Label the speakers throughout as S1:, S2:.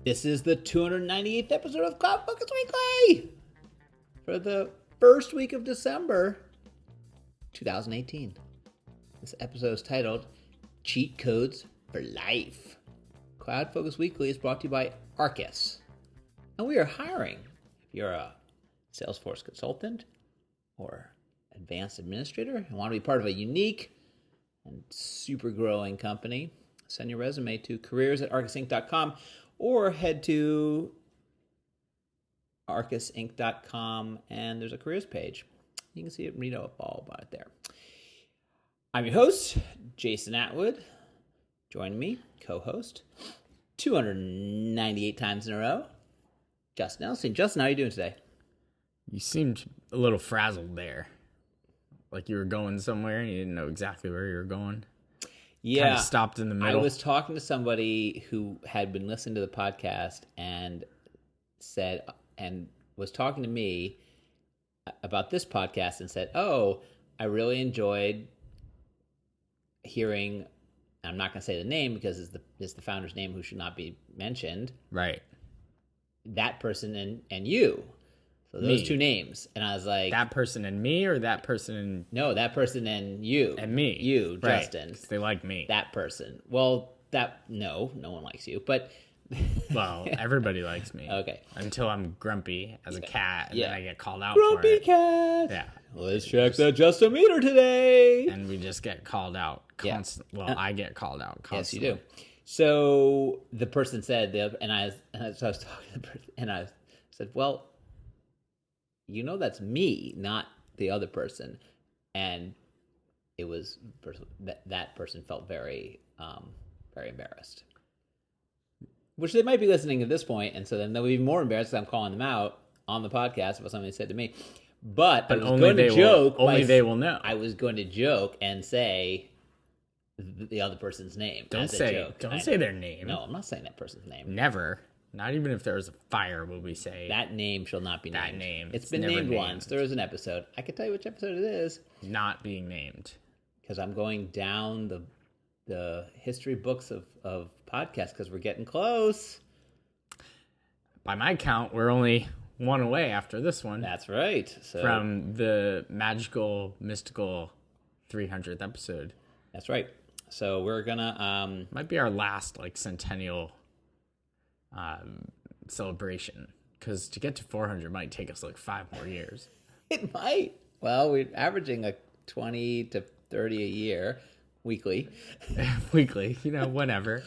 S1: This is the 298th episode of CloudFocus Weekly for the first week of December 2018. This episode is titled Cheat Codes for Life. CloudFocus Weekly is brought to you by Arkus. And we are hiring. If you're a Salesforce consultant or advanced administrator and want to be part of a unique and super growing company, send your resume to careers@arkusinc.com or head to arkusinc.com and there's a careers page. You can see it and read all about it there. I'm your host, Jason Atwood. Joining me, co-host, 298 times in a row, Justin Nelson. Justin, how are you doing today?
S2: You seemed a little frazzled there. Like you were going somewhere and you didn't know exactly where you were going.
S1: Yeah.
S2: Kind of stopped in the middle.
S1: I was talking to somebody who had been listening to the podcast and was talking to me about this podcast and said, "Oh, I really enjoyed hearing," I'm not going to say the name because it's the founder's name who should not be mentioned.
S2: Right.
S1: That person and you. So those two names. And I was like...
S2: That person and me or that person and...
S1: No, that person and you.
S2: And me.
S1: You,
S2: right.
S1: Justin.
S2: They like me.
S1: That person. Well, no one likes you, but...
S2: Well, everybody likes me.
S1: Okay.
S2: Until I'm grumpy as a cat and then I get called out
S1: grumpy
S2: for it.
S1: Cat!
S2: Yeah.
S1: Let's check the Just-O-Meter today!
S2: And we just get called out constantly. Well, I get called out constantly.
S1: Yes, you do. So the person said, so I was talking to the person, and I said, well... You know that's me, not the other person. And it was that person felt very, very embarrassed. Which they might be listening at this point, and so then they'll be more embarrassed because I'm calling them out on the podcast about something they said to me. But I was going to joke.
S2: Only they will know.
S1: I was going to joke and say the other person's name.
S2: Don't say their name.
S1: No, I'm not saying that person's name.
S2: Never. Not even if there was a fire will we say.
S1: That name shall not be named.
S2: That name.
S1: It's been named once. There is an episode. I can tell you which episode it is.
S2: Not being named.
S1: Because I'm going down the history books of podcasts because we're getting close.
S2: By my count, we're only one away after this one.
S1: That's right. So,
S2: from the magical, mystical 300th episode.
S1: That's right. So we're going to...
S2: Might be our last centennial... celebration, because to get to 400 might take us 5 more years.
S1: It might. Well, we're averaging 20 to 30 a year weekly.
S2: Weekly, whenever.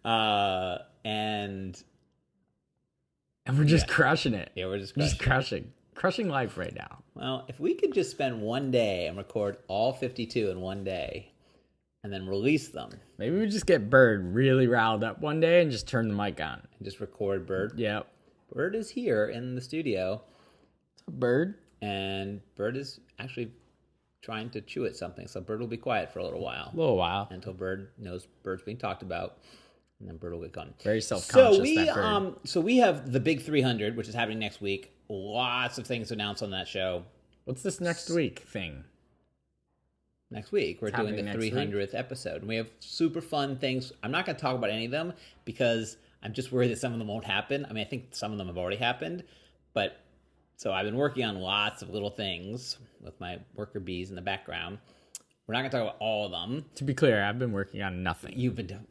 S1: And
S2: we're just crushing it.
S1: Yeah, we're just
S2: crushing life right now.
S1: Well, if we could just spend one day and record all 52 in one day and then release them.
S2: Maybe we just get Bird really riled up one day and just turn the mic on.
S1: And just record Bird.
S2: Yep.
S1: Bird is here in the studio.
S2: Bird?
S1: And Bird is actually trying to chew at something. So Bird will be quiet for a little while. Until Bird knows Bird's being talked about. And then Bird will get gone.
S2: Very self-conscious,
S1: that
S2: Bird.
S1: So we have the Big 300, which is happening next week. Lots of things to announce on that show.
S2: What's this next week thing?
S1: Next week, we're doing the 300th episode. And we have super fun things. I'm not going to talk about any of them because I'm just worried that some of them won't happen. I mean, I think some of them have already happened. But so I've been working on lots of little things with my worker bees in the background. We're not going to talk about all of them.
S2: To be clear, I've been working on nothing.
S1: You've been doing...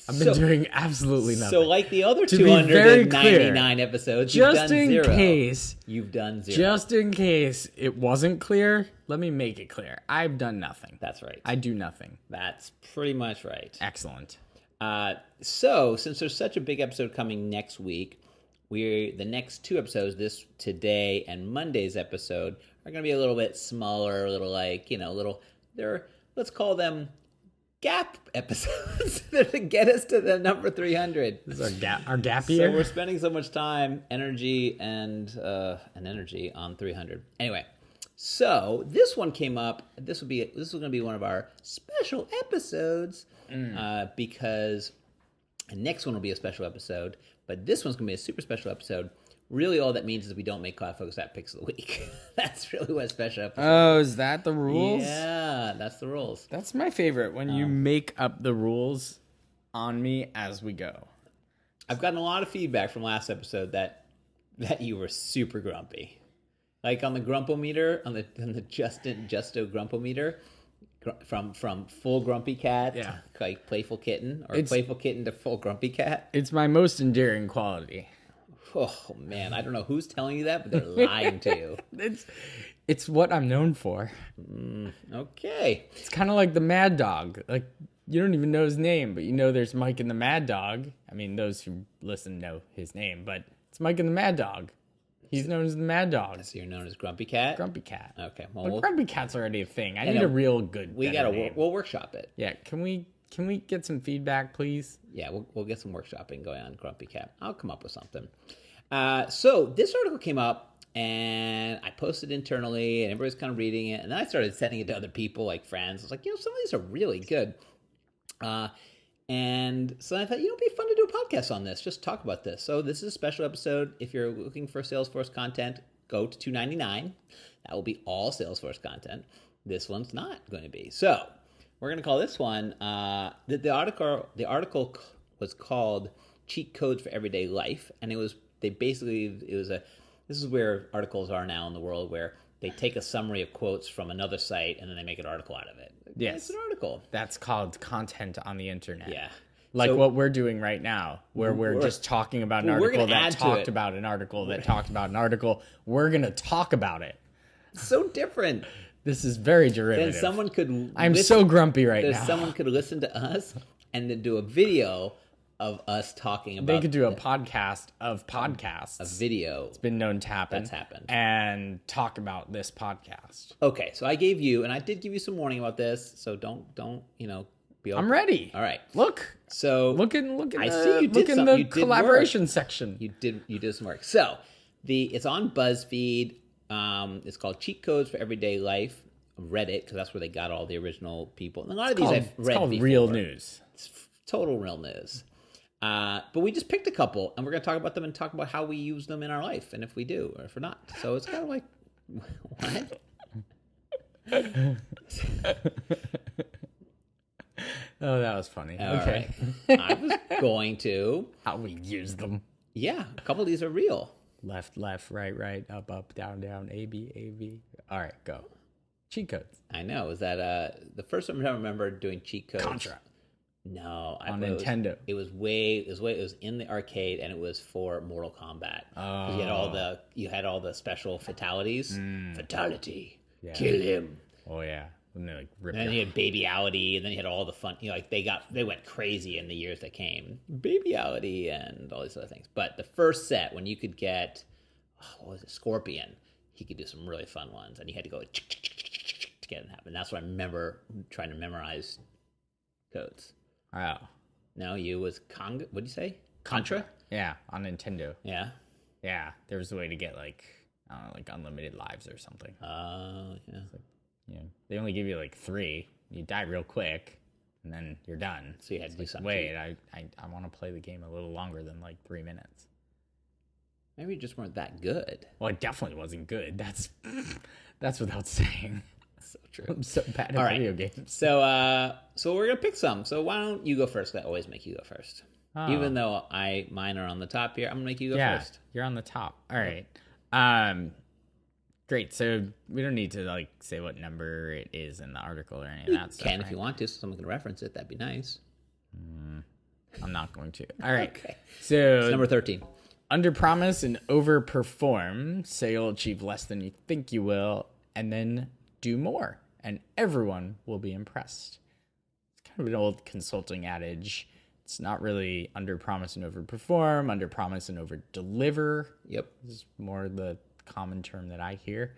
S2: I've been doing absolutely nothing.
S1: So like the other 299 episodes, you've done zero. You've done zero.
S2: Just in case it wasn't clear, let me make it clear. I've done nothing.
S1: That's right.
S2: I do nothing.
S1: That's pretty much right.
S2: Excellent.
S1: So since there's such a big episode coming next week, the next two episodes, today and Monday's episode, are going to be a little bit smaller, a little let's call them gap episodes to get us to the number 300.
S2: This is our gap year.
S1: So we're spending so much time, energy, and energy on 300. Anyway, so this one came up. This was going to be one of our special episodes because the next one will be a special episode, but this one's going to be a super special episode. Really, all that means is we don't make CloudFocus App Picks of the Week. That's really what a special episode.
S2: Oh, is that the rules?
S1: Yeah, that's the rules.
S2: That's my favorite, when you make up the rules on me as we go.
S1: I've gotten a lot of feedback from last episode that you were super grumpy. Like on the grumpometer, on the Justo grumpometer, from full grumpy cat to like playful kitten, or playful kitten to full grumpy cat.
S2: It's my most endearing quality.
S1: Oh man, I don't know who's telling you that, but they're lying to you.
S2: It's what I'm known for.
S1: Okay.
S2: It's kind of like the Mad Dog. Like, you don't even know his name, but you know there's Mike and the Mad Dog. I mean, those who listen know his name, but it's Mike and the Mad Dog. He's known as the Mad Dog.
S1: So you're known as Grumpy Cat?
S2: Grumpy Cat.
S1: Okay.
S2: Well, Grumpy Cat's already a thing. I need a real good name.
S1: We'll workshop it.
S2: Yeah, can we get some feedback, please?
S1: Yeah, we'll get some workshopping going on Grumpy Cat. I'll come up with something. So this article came up, and I posted internally, and everybody's kind of reading it, and then I started sending it to other people, like friends. I was like, some of these are really good. And so I thought, it'd be fun to do a podcast on this, just talk about this. So this is a special episode. If you're looking for Salesforce content, go to $2.99. That will be all Salesforce content. This one's not going to be. So we're going to call this one, the article was called Cheat Codes for Everyday Life. And this is where articles are now in the world, where they take a summary of quotes from another site and then they make an article out of it.
S2: Yes.
S1: It's an article.
S2: That's called content on the internet.
S1: Yeah.
S2: Like what we're doing right now, where we're just talking about an article that talked about an article that talked about an article. We're going to talk about it.
S1: So different.
S2: This is very derivative.
S1: Then someone could...
S2: I'm so grumpy right now.
S1: Someone could listen to us and then do a video of us talking about...
S2: They could do a podcast of podcasts.
S1: A video.
S2: It's been known to happen.
S1: That's happened.
S2: And talk about this podcast.
S1: Okay, so I gave you, and I did give you some warning about this, so don't be open.
S2: I'm ready.
S1: All right.
S2: Look.
S1: So
S2: look in
S1: I see you did
S2: look in
S1: some,
S2: the collaboration section.
S1: You did some work. So it's on BuzzFeed. It's called Cheat Codes for Everyday Life. Reddit, because that's where they got all the original people. And a lot of these I've read.
S2: It's called
S1: before.
S2: Real News.
S1: It's total real news. But we just picked a couple, and we're going to talk about them and talk about how we use them in our life, and if we do or if we're not. So it's kind of like, what?
S2: Oh, that was funny.
S1: Okay. Right. I was going to.
S2: How we use them.
S1: Yeah, a couple of these are real.
S2: Left, right, up, down, A, B. All right, go. Cheat codes.
S1: I know. Is that the first time I remember doing cheat codes?
S2: Contra.
S1: No,
S2: on Nintendo.
S1: It was in the arcade, and it was for Mortal Kombat.
S2: Oh,
S1: you had all the special fatalities. Fatality,
S2: yeah.
S1: Kill him.
S2: Oh yeah, and
S1: then you had Babyality, and then you had all the fun. They went crazy in the years that came. Babyality and all these other things. But the first set, when you could get, what was it, Scorpion, he could do some really fun ones, and you had to go to get it happen. That's what I remember trying to memorize codes.
S2: Oh.
S1: No, you was Conga. What'd you say? Contra?
S2: Yeah, on Nintendo.
S1: Yeah.
S2: Yeah, there was a way to get like unlimited lives or something.
S1: Yeah.
S2: They only give you 3. You die real quick, and then you're done.
S1: So you had to do something.
S2: Wait, I want to play the game a little longer than 3 minutes.
S1: Maybe you just weren't that good.
S2: Well, it definitely wasn't good. That's without saying.
S1: So true.
S2: I'm so bad at video games.
S1: So we're gonna pick some. So why don't you go first? I always make you go first. Oh. Even though mine are on the top here, I'm gonna make you go first.
S2: You're on the top. All right. Great. So we don't need to say what number it is in the article or any of that stuff.
S1: You can if you want to, so someone can reference it. That'd be nice.
S2: I'm not going to. All right.
S1: Okay.
S2: So
S1: it's number 13.
S2: Under promise and overperform. Say you'll achieve less than you think you will, and then do more, and everyone will be impressed. It's kind of an old consulting adage. It's not really under promise and overperform, under promise and over deliver.
S1: Yep.
S2: This is more the common term that I hear.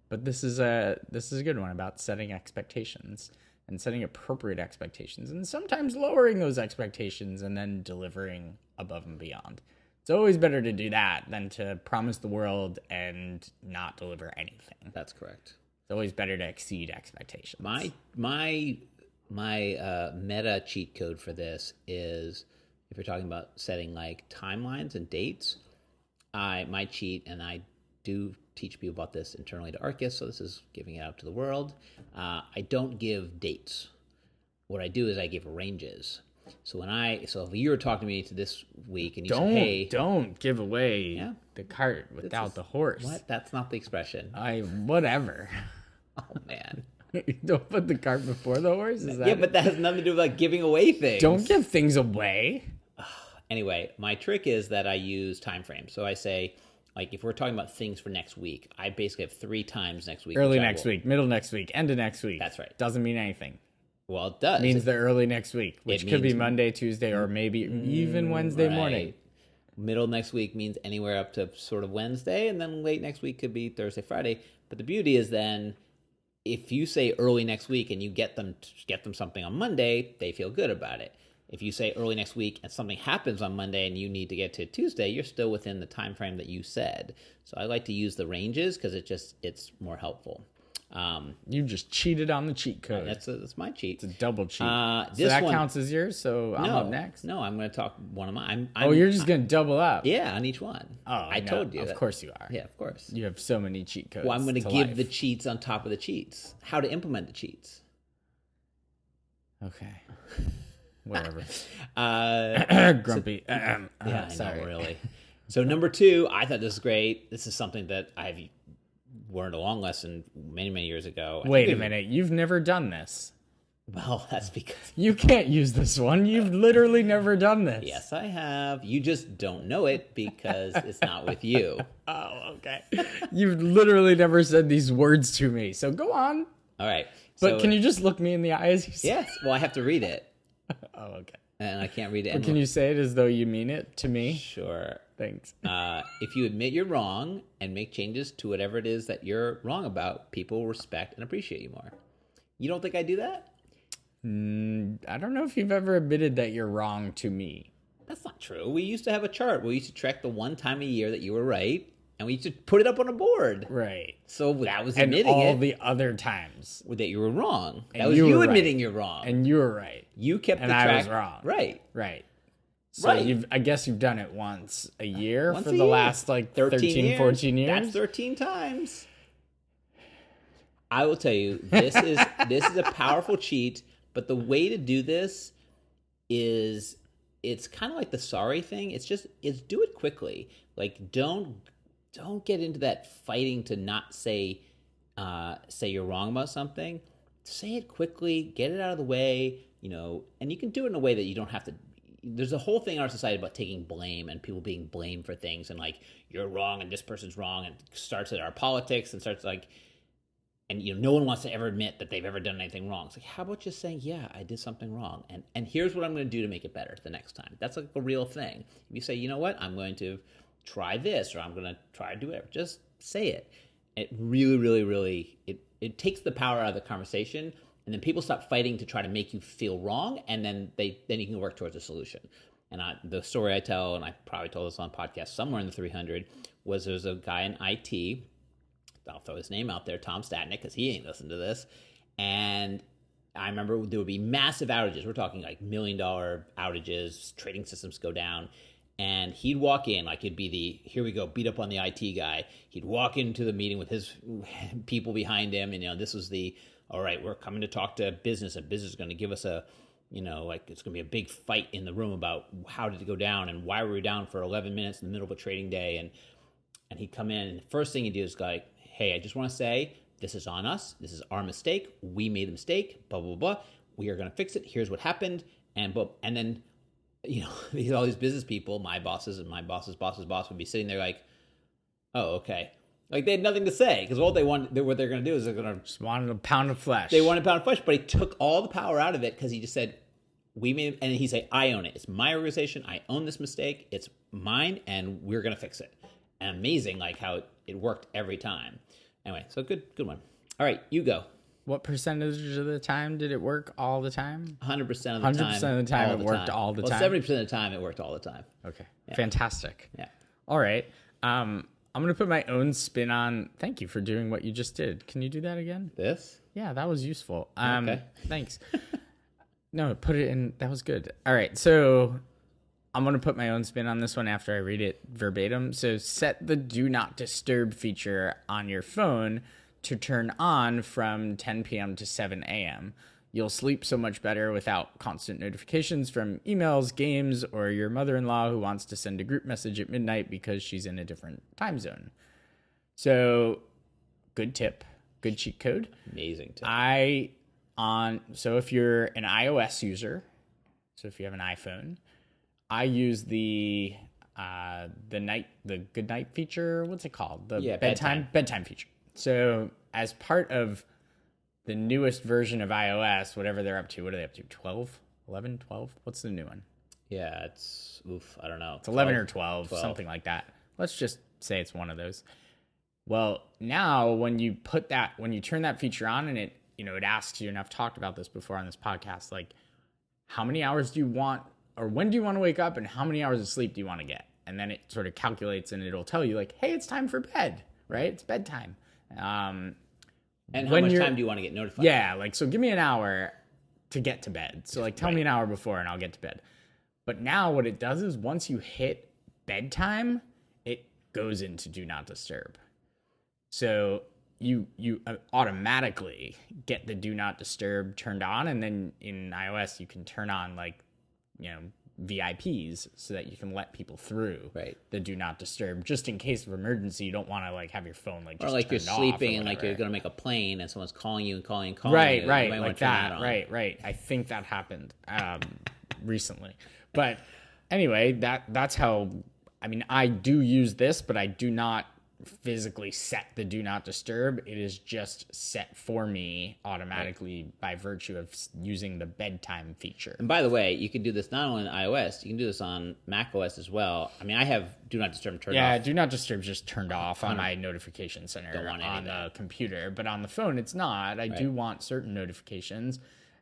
S2: But this is a good one about setting expectations and setting appropriate expectations, and sometimes lowering those expectations and then delivering above and beyond. It's always better to do that than to promise the world and not deliver anything.
S1: That's correct.
S2: It's always better to exceed expectations.
S1: My meta cheat code for this is, if you're talking about setting timelines and dates, my cheat, and I do teach people about this internally to Arkus, so this is giving it out to the world. I don't give dates. What I do is I give ranges. So if you were talking to me to this week and you said, hey,
S2: don't give away the cart without the horse.
S1: What? That's not the expression.
S2: Whatever.
S1: Oh man.
S2: Don't put the cart before the horse? Is that
S1: yeah, but that has nothing to do with like giving away things.
S2: Don't give things away.
S1: Anyway, my trick is that I use time frames. So I say, like, if we're talking about things for next week, I basically have 3 times next week.
S2: Early next week, middle next week, end of next week.
S1: That's right.
S2: Doesn't mean anything.
S1: Well, it does.
S2: It means the early next week, which could be Monday, Tuesday, or maybe even Wednesday morning.
S1: Middle next week means anywhere up to sort of Wednesday, and then late next week could be Thursday, Friday. But the beauty is then, if you say early next week and you get them something on Monday, they feel good about it. If you say early next week and something happens on Monday and you need to get to Tuesday, you're still within the time frame that you said. So I like to use the ranges because it's more helpful.
S2: You just cheated on the cheat code.
S1: That's my cheat.
S2: It's a double cheat. So that counts as yours. So I'm up next.
S1: No, I'm going to talk one of mine.
S2: You're just going to double up.
S1: Yeah, on each one. I told you.
S2: Of course you are.
S1: Yeah, of course.
S2: You have so many cheat codes.
S1: Well, I'm going to give the cheats on top of the cheats. How to implement the cheats.
S2: Okay. Whatever. Grumpy.
S1: Yeah,
S2: sorry.
S1: I know, really. So number 2, I thought this was great. This is something that I've learned a long lesson many, many years ago.
S2: Wait a minute. You've never done this.
S1: Well, that's because...
S2: You can't use this one. You've literally never done this.
S1: Yes, I have. You just don't know it because it's not with you.
S2: Oh, okay. You've literally never said these words to me. So go on.
S1: All right.
S2: But can you just look me in the eye as you say?
S1: Yes. Well, I have to read it.
S2: Oh, okay.
S1: And I can't read it.
S2: But can you say it as though you mean it to me?
S1: Sure.
S2: Thanks.
S1: If you admit you're wrong and make changes to whatever it is that you're wrong about, people will respect and appreciate you more. You don't think I do that?
S2: I don't know if you've ever admitted that you're wrong to me.
S1: That's not true. We used to have a chart. We used to track the one time a year that you were right, and we used to put it up on a board.
S2: Right.
S1: So that was admitting
S2: and all the other times
S1: that you were wrong.
S2: And
S1: that was you admitting you're wrong.
S2: And you were right.
S1: You kept
S2: and
S1: the track.
S2: I was wrong.
S1: Right.
S2: Right. So
S1: right.
S2: I guess you've done it once a year
S1: once
S2: for
S1: a
S2: the
S1: year.
S2: last like 13, 14 years.
S1: That's 13 times. I will tell you, this is a powerful cheat, but the way to do this is it's kind of like the sorry thing. It's do it quickly. Like don't get into that fighting to not say you're wrong about something. Say it quickly, get it out of the way, and you can do it in a way that you don't have to. There's a whole thing in our society about taking blame and people being blamed for things and like you're wrong and this person's wrong, and it starts at our politics and starts like, and no one wants to ever admit that they've ever done anything wrong. It's like, how about just saying, yeah, I did something wrong, and here's what I'm going to do to make it better the next time. That's like a real thing. If you say, you know what, I'm going to try this, or I'm going to try to do whatever, just say it. It really, really, really, it takes the power out of the conversation. And then people stop fighting to try to make you feel wrong, and then you can work towards a solution. And the story I tell, and I probably told this on a podcast somewhere in the 300, was there's a guy in IT, I'll throw his name out there, Tom Statnick, because he ain't listened to this. And I remember there would be massive outages. We're talking like $1 million outages, trading systems go down. And he'd walk in, like he'd be here we go, beat up on the IT guy. He'd walk into the meeting with his people behind him, and this was all right, we're coming to talk to business, and business is going to give us it's going to be a big fight in the room about how did it go down and why were we down for 11 minutes in the middle of a trading day. And he'd come in, and the first thing he'd do is like, hey, I just want to say, this is on us. This is our mistake. We made the mistake, blah, blah, blah. We are going to fix it. Here's what happened. And then, all these business people, my bosses and my boss's boss's boss would be sitting there like, oh, okay. Like they had nothing to say because what they're going to do is they're going to
S2: just wanted a pound of flesh.
S1: They wanted a pound of flesh, but he took all the power out of it because he just said, "We made," and he said, "I own it. It's my organization. I own this mistake. It's mine, and we're going to fix it." And amazing, like how it worked every time. Anyway, so good one. All right, you go.
S2: What percentage of the time did it work all the time?
S1: 100% of the time.
S2: 100% of the time it worked all the time.
S1: 70% of the time it worked all the time.
S2: Okay, yeah. Fantastic.
S1: Yeah.
S2: All right. I'm going to put my own spin on. Thank you for doing what you just did. Can you do that again?
S1: This?
S2: Yeah, that was useful.
S1: Okay.
S2: Thanks. No, put it in. That was good. All right. So I'm going to put my own spin on this one after I read it verbatim. So set the do not disturb feature on your phone to turn on from 10 p.m. to 7 a.m. you'll sleep so much better without constant notifications from emails, games, or your mother-in-law who wants to send a group message at midnight because she's in a different time zone. So, good tip, good cheat code.
S1: Amazing tip.
S2: So if you're an iOS user, so if you have an iPhone, I use the good night feature. What's it called? The bedtime feature. So as part of the newest version of iOS, whatever they're up to, what are they up to? 12, 11, 12? What's the new one?
S1: Yeah, I don't know.
S2: It's 11 or 12, something like that. Let's just say it's one of those. Well, now when you turn that feature on and it asks you, and I've talked about this before on this podcast, like how many hours do you want, or when do you want to wake up, and how many hours of sleep do you want to get? And then it sort of calculates and it'll tell you like, hey, it's time for bed, right? It's bedtime.
S1: And how much time do you want to get notified?
S2: Yeah, like, so give me an hour to get to bed. So like tell me an hour before and I'll get to bed. But now what it does is once you hit bedtime, it goes into do not disturb. So you automatically get the do not disturb turned on, and then in iOS you can turn on like, VIPs so that you can let people through the do not disturb, just in case of emergency. You don't want to like have your phone like just
S1: or like you're sleeping and like you're gonna make a plane and someone's calling you and calling
S2: right
S1: you.
S2: Like that right. I think that happened recently, but anyway, that's how. I mean, I do use this, but I do not physically set the do not disturb. It is just set for me automatically by virtue of using the bedtime feature.
S1: And by the way, you can do this not only on iOS, you can do this on macOS as well. I mean, I have do not disturb turned off.
S2: Yeah, do not disturb just turned off on my notification center on the computer, but on the phone it's not. I do want certain notifications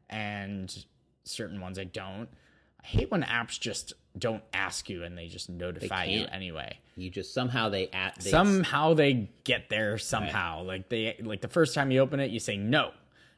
S2: and certain ones I don't. I hate when apps just don't ask you and they just notify you anyway.
S1: You just somehow they
S2: get there somehow. Right. Like the first time you open it, you say no,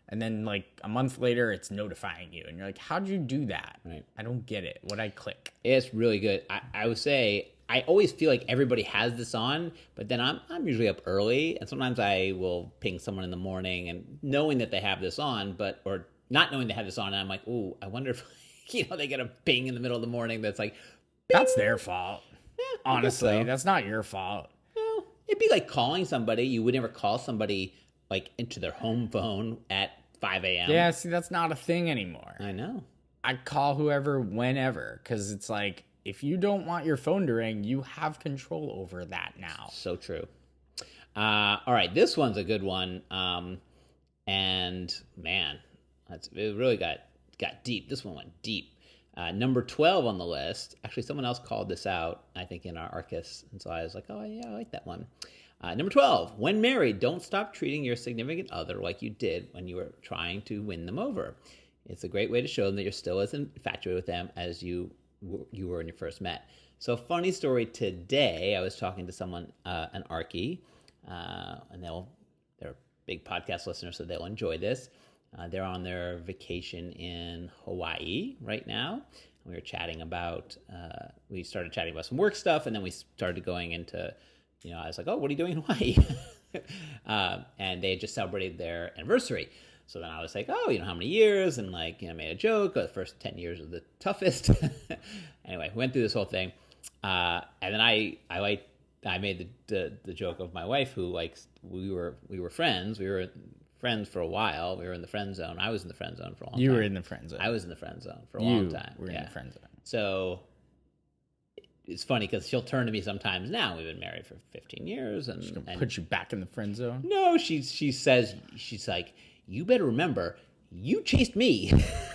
S2: and then like a month later, it's notifying you, and you're like, "How'd you do that?"
S1: Right.
S2: I don't get it. What'd I click?
S1: It's really good. I would say I always feel like everybody has this on, but then I'm usually up early, and sometimes I will ping someone in the morning, and knowing that they have this on, or not knowing they have this on, and I'm like, "Ooh, I wonder if." They get a ping in the middle of the morning that's like... Bing!
S2: That's their fault. Honestly, that's not your fault.
S1: Well, it'd be like calling somebody. You would never call somebody like into their home phone at 5 a.m.
S2: Yeah, see, that's not a thing anymore.
S1: I know.
S2: I call whoever, whenever, because it's like, if you don't want your phone to ring, you have control over that now.
S1: So true. All right, this one's a good one. And man, it really got deep. This one went deep. Number 12 on the list. Actually, someone else called this out, I think, in our Arkus. And so I was like, oh, yeah, I like that one. Number 12. When married, don't stop treating your significant other like you did when you were trying to win them over. It's a great way to show them that you're still as infatuated with them as you were when you first met. So, funny story today. I was talking to someone, an Arky, and they're big podcast listeners, so they'll enjoy this. They're on their vacation in Hawaii right now. We were chatting about, we started chatting about some work stuff, and then we started going into, I was like, oh, what are you doing in Hawaii? And they had just celebrated their anniversary. So then I was like, oh, how many years? And made a joke. The first 10 years are the toughest. Anyway, went through this whole thing. And then I made the joke of my wife, who we were friends. We were friends for a while. We were in the friend zone. I was in the friend zone for a long time.
S2: You were in the friend zone.
S1: I was in the friend zone for a long time.
S2: You were in the friend zone.
S1: So it's funny because she'll turn to me sometimes now. We've been married for 15 years. And
S2: she's going to put you back in the friend zone?
S1: No, she says, she's like, you better remember, you chased me.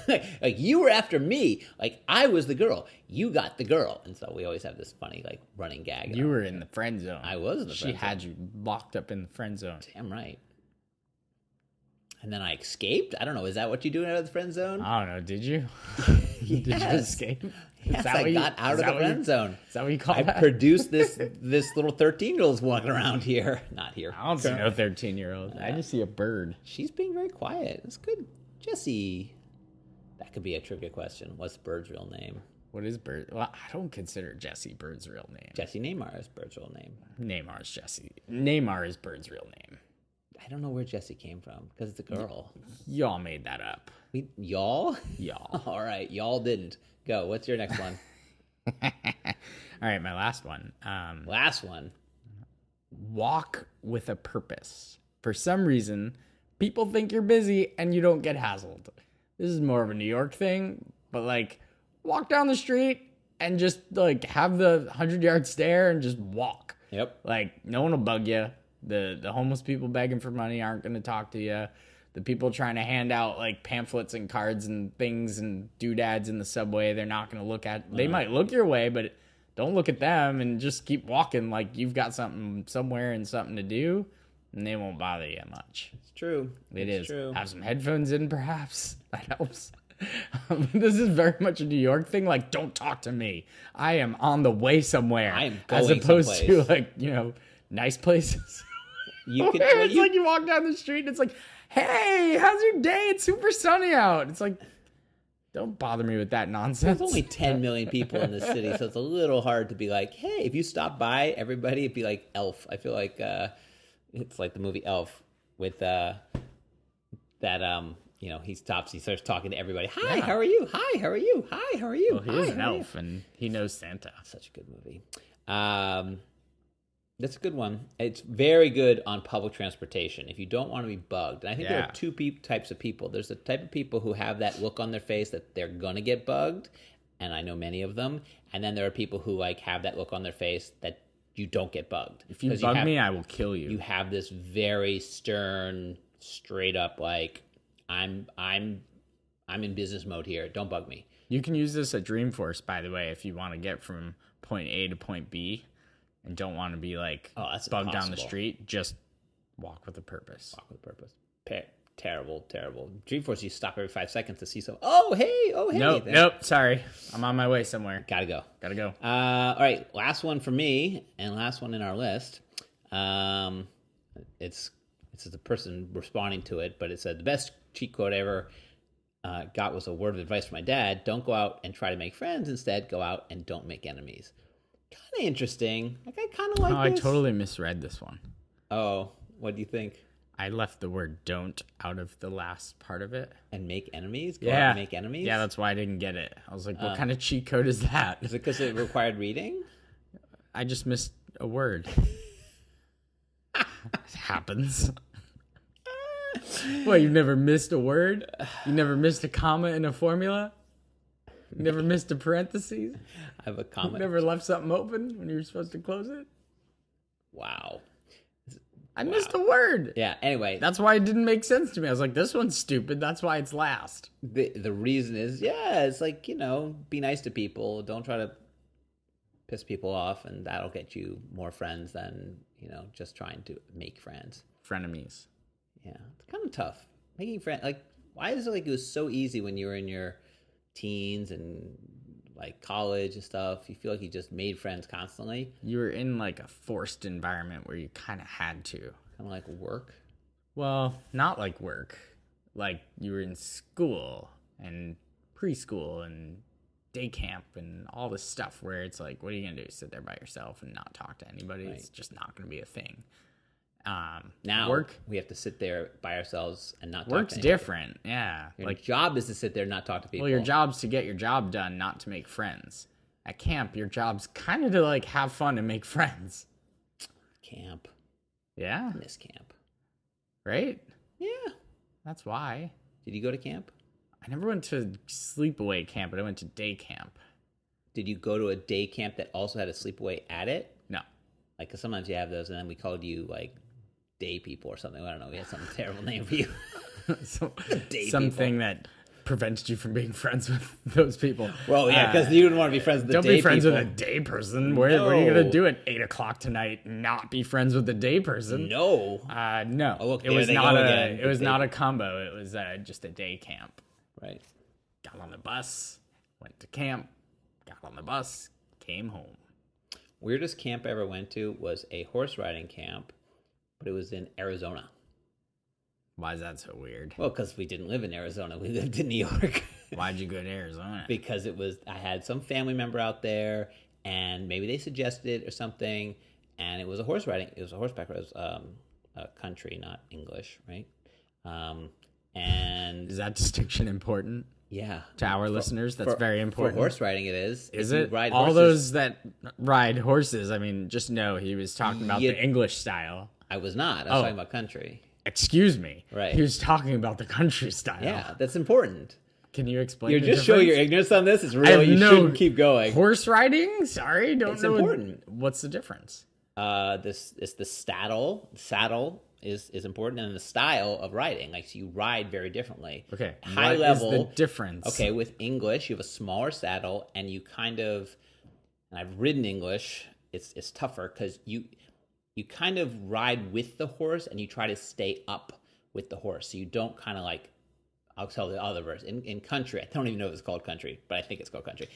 S1: Like, you were after me. Like, I was the girl. You got the girl. And so we always have this funny, running gag.
S2: You were in the friend zone.
S1: I was in the friend zone.
S2: She had you locked up in the friend zone.
S1: Damn right. And then I escaped? I don't know. Is that what you do out of the friend zone?
S2: I don't know. Did you?
S1: Did
S2: you escape?
S1: Yes, I got out of the friend zone.
S2: Is that what you call that?
S1: I produced this little 13-year-old walking around here. Not here.
S2: I don't see no 13-year-old. I just see a bird.
S1: She's being very quiet. It's good. Jesse. That could be a trivia question. What's Bird's real name?
S2: What is Bird? Well, I don't consider Jesse Bird's real name.
S1: Jesse Neymar is Bird's real name.
S2: Neymar is Jesse. Neymar is Bird's real name.
S1: I don't know where Jesse came from because it's a girl.
S2: Y'all made that up.
S1: Y'all?
S2: Y'all.
S1: All right, y'all didn't. Go. What's your next one?
S2: All right, my last one.
S1: Last one.
S2: Walk with a purpose. For some reason, people think you're busy and you don't get hassled. This is more of a New York thing, but like walk down the street and just like have the 100-yard stare and just walk.
S1: Yep.
S2: Like no one will bug you. The homeless people begging for money aren't going to talk to you. The people trying to hand out like pamphlets and cards and things and doodads in the subway, they're not going to look at. They might look your way, but don't look at them and just keep walking like you've got something somewhere and something to do, and they won't bother you much.
S1: It's true.
S2: It's
S1: true.
S2: Have some headphones in, perhaps. That helps. This is very much a New York thing. Like, don't talk to me. I am on the way somewhere.
S1: I am going
S2: as opposed
S1: someplace.
S2: to like, nice places.
S1: You could.
S2: It's like you walk down the street and it's like, hey, how's your day? It's super sunny out. It's like, don't bother me with that nonsense.
S1: There's only 10 million people in this city, so it's a little hard to be like, hey, if you stop by, everybody, it'd be like Elf. I feel like it's like the movie Elf with he stops, he starts talking to everybody. Hi, how are you? Hi, how are you? Hi, how are you?
S2: Well, he is an elf, and he knows Santa.
S1: Such a good movie. That's a good one. It's very good on public transportation if you don't want to be bugged. And I think there are two types of people. There's the type of people who have that look on their face that they're going to get bugged, and I know many of them. And then there are people who like have that look on their face that you don't get bugged.
S2: If you bug me, I will kill you.
S1: You have this very stern, straight up like, I'm in business mode here. Don't bug me.
S2: You can use this at Dreamforce, by the way, if you want to get from point A to point B and don't want to be like
S1: that's
S2: bugged down the
S1: impossible.
S2: street. Just walk with a purpose.
S1: Walk with a purpose. Terrible. Dreamforce, you stop every 5 seconds to see some. Oh, hey.
S2: Nope. Sorry. I'm on my way somewhere.
S1: Gotta go.
S2: All
S1: right. Last one for me and last one in our list. It's the person responding to it, but it said the best cheat code I ever got was a word of advice from my dad. Don't go out and try to make friends. Instead, go out and don't make enemies. Kind of interesting. Like, I kind of like this.
S2: I totally misread this one.
S1: Oh, what do you think?
S2: I left the word don't out of the last part of it.
S1: And make enemies? Go out and make enemies?
S2: Yeah, that's why I didn't get it. I was like, what kind of cheat code is that?
S1: Is it because it required reading?
S2: I just missed a word. It happens. What, you've never missed a word? You never missed a comma in a formula? You never missed a parenthesis?
S1: I have a comment.
S2: You never left something open when you were supposed to close it?
S1: Wow.
S2: I missed a word.
S1: Yeah, anyway.
S2: That's why it didn't make sense to me. I was like, this one's stupid. That's why it's last.
S1: The reason is, it's like, be nice to people. Don't try to piss people off, and that'll get you more friends than, just trying to make friends.
S2: Frenemies.
S1: Yeah, it's kind of tough. Making friends, like, why is it like it was so easy when you were in your teens and like college and stuff? You feel like you just made friends constantly.
S2: You were in like a forced environment where you kind of had to.
S1: Kind of like work.
S2: Well, not like work. Like you were in school and preschool and day camp and all this stuff where it's like, what are you going to do? Sit there by yourself and not talk to anybody? Right. It's just not going to be a thing.
S1: Now we have to sit there by ourselves and not talk to anybody.
S2: Work's different. Yeah.
S1: Your job is to sit there and not talk to people.
S2: Well, your job's to get your job done, not to make friends. At camp, your job's kind of to like have fun and make friends.
S1: Camp.
S2: Yeah.
S1: I miss camp.
S2: Right?
S1: Yeah.
S2: That's why.
S1: Did you go to camp?
S2: I never went to sleepaway camp, but I went to day camp.
S1: Did you go to a day camp that also had a sleepaway at it?
S2: No.
S1: Like, cause sometimes you have those, and then we called you like day people or something. I don't know. We had some terrible name for you.
S2: Something that prevented you from being friends with those people.
S1: Well, yeah, because you didn't want to be friends with the day people.
S2: Don't be friends with a day person. What are you going to do at 8 o'clock tonight? Not be friends with the day person?
S1: No.
S2: No.
S1: Oh, look,
S2: it was not a combo. It was just a day camp.
S1: Right.
S2: Got on the bus, went to camp, got on the bus, came home.
S1: Weirdest camp I ever went to was a horse riding camp, but it was in Arizona.
S2: Why is that so weird?
S1: Well, because we didn't live in Arizona. We lived in New York.
S2: Why'd you go to Arizona?
S1: Because I had some family member out there, and maybe they suggested it or something, and it was a horseback race. country, not English, right? And
S2: Is that distinction important?
S1: Yeah,
S2: to our listeners, that's very important.
S1: For horse riding, it is.
S2: Is
S1: if
S2: it?
S1: You ride
S2: all
S1: horses,
S2: those that ride horses, I mean, just know he was talking about the English style.
S1: I was not. I was talking about country.
S2: Excuse me.
S1: Right.
S2: He was talking about the country style.
S1: Yeah, that's important.
S2: Can you explain?
S1: You're just showing your ignorance on this. It's really you shouldn't keep going.
S2: Horse riding? Sorry, don't know.
S1: It's important.
S2: What's the difference?
S1: This is the saddle. Saddle is important, and the style of riding. Like, so you ride very differently.
S2: Okay.
S1: High level.
S2: What is the difference?
S1: Okay, with English, you have a smaller saddle, and you kind of. And I've ridden English. It's tougher because you kind of ride with the horse, and you try to stay up with the horse. So you don't kind of like. I'll tell the other verse. In country, I don't even know if it's called country, but I think it's called country.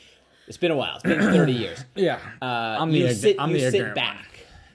S1: It's been a while. It's been 30 years.
S2: Yeah.
S1: You sit
S2: ignorant
S1: back.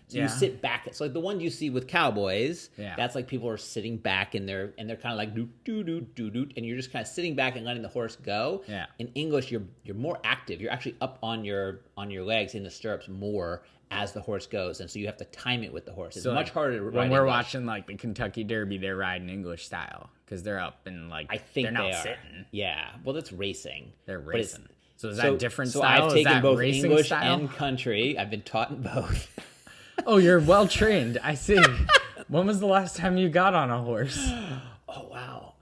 S1: So you sit back. It's like the one you see with cowboys.
S2: Yeah.
S1: That's like people are sitting back and they're kind of like doot doot doot doot doot, and you're just kind of sitting back and letting the horse go.
S2: Yeah.
S1: In English, you're more active. You're actually up on your legs in the stirrups more as the horse goes, and so you have to time it with the horse. It's much harder to ride
S2: when we're
S1: English.
S2: watching like the Kentucky Derby. They're riding English style because they're up and like
S1: I think
S2: they're not
S1: they are.
S2: sitting.
S1: Yeah, well, that's racing.
S2: They're racing. So is that
S1: So
S2: different
S1: so
S2: style?
S1: I've taken both
S2: racing
S1: English
S2: style?
S1: and country. I've been taught in both.
S2: Oh, you're well trained. I see. When was the last time you got on a horse?
S1: Oh wow,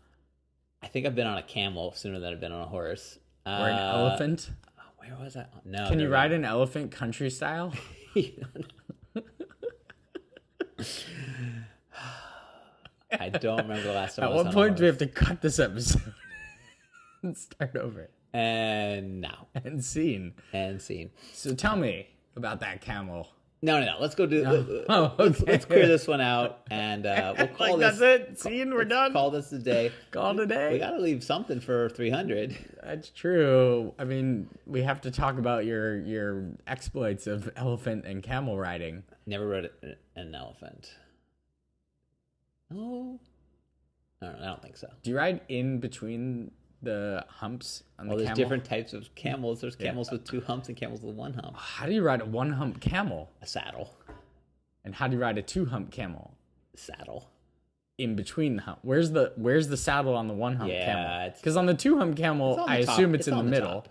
S1: I think I've been on a camel sooner than I've been on a horse.
S2: Or an elephant?
S1: Where was I? No.
S2: Can you ride an elephant country style?
S1: I don't remember the last time.
S2: At what point do we have to cut this episode and start over?
S1: And now.
S2: And scene. So tell me about that camel.
S1: No. Let's go do.
S2: Okay.
S1: Let's clear this one out, and we'll call this.
S2: That's it. Scene. We're done.
S1: Call this a day.
S2: Call it a day.
S1: We got to leave something for 300.
S2: That's true. I mean, we have to talk about your exploits of elephant and camel riding.
S1: Never rode an elephant. Oh, I don't think so.
S2: Do you ride in between the humps on the
S1: Well, there's
S2: camel?
S1: different types of camels. There's camels with 2 humps and camels with 1 hump.
S2: How do you ride a 1-hump camel?
S1: A saddle.
S2: And how do you ride a 2-hump camel?
S1: Saddle.
S2: In between the hump. Where's the saddle on the 1-hump camel? Because on the 2-hump camel, I assume it's in the middle.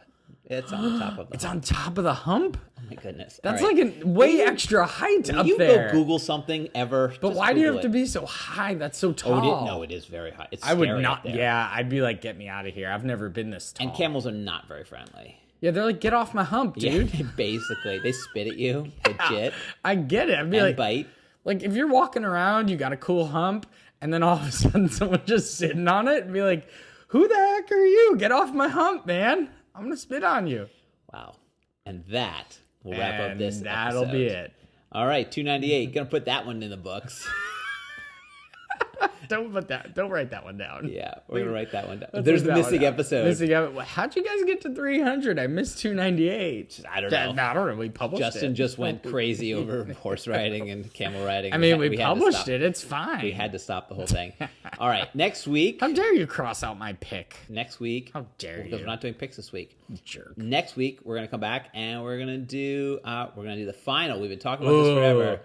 S1: It's on the top of the
S2: It's on top of the hump?
S1: Oh my goodness.
S2: That's like a way extra height up
S1: you
S2: there.
S1: go Google something ever.
S2: But why do you have to be so high? That's so tall.
S1: No, it is very high. It's
S2: I would
S1: scary
S2: not.
S1: up there.
S2: Yeah, I'd be like, get me out of here. I've never been this tall.
S1: And camels are not very friendly.
S2: Yeah, they're like, get off my hump, dude.
S1: Yeah, basically, they spit at you, legit,
S2: I get it. I'd be
S1: and
S2: like,
S1: bite.
S2: like if you're walking around, you got a cool hump, and then all of a sudden someone just sitting on it and be like, who the heck are you? Get off my hump, man. I'm gonna spit on you.
S1: Wow. And that will wrap up this episode.
S2: That'll be it.
S1: All right, 298. Gonna put that one in the books.
S2: Don't write that one down.
S1: Yeah, we're gonna write that one down.
S2: Let's
S1: There's
S2: put
S1: the
S2: that
S1: missing
S2: one down.
S1: episode.
S2: How'd you guys get to 300? I missed 298.
S1: I don't know.
S2: I don't know. We published
S1: Justin
S2: it.
S1: just went crazy over horse riding and camel riding.
S2: I mean, we
S1: had to
S2: published
S1: stop.
S2: it. It's fine.
S1: We had to stop the whole thing. All right, next week.
S2: How dare you cross out my pick?
S1: Next week.
S2: How dare
S1: Because
S2: you?
S1: we're not doing picks this week.
S2: Jerk.
S1: Next week we're gonna come back and we're gonna do the final. We've been talking about this forever.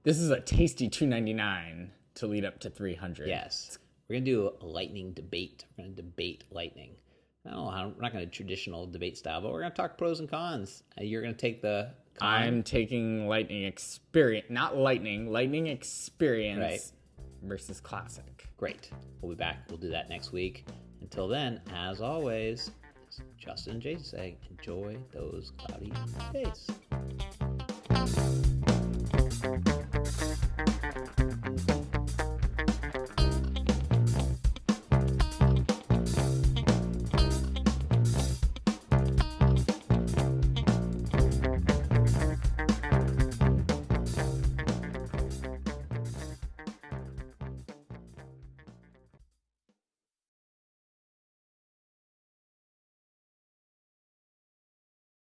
S2: This is a tasty $2.99 to lead up to 300.
S1: Yes. We're going to do a lightning debate. We're going to debate lightning. No, we're not going to traditional debate style, but we're going to talk pros and cons. You're going to take the con.
S2: I'm taking lightning experience, not lightning experience versus classic.
S1: Great. We'll be back. We'll do that next week. Until then, as always, Justin and Jason say, enjoy those cloudy days.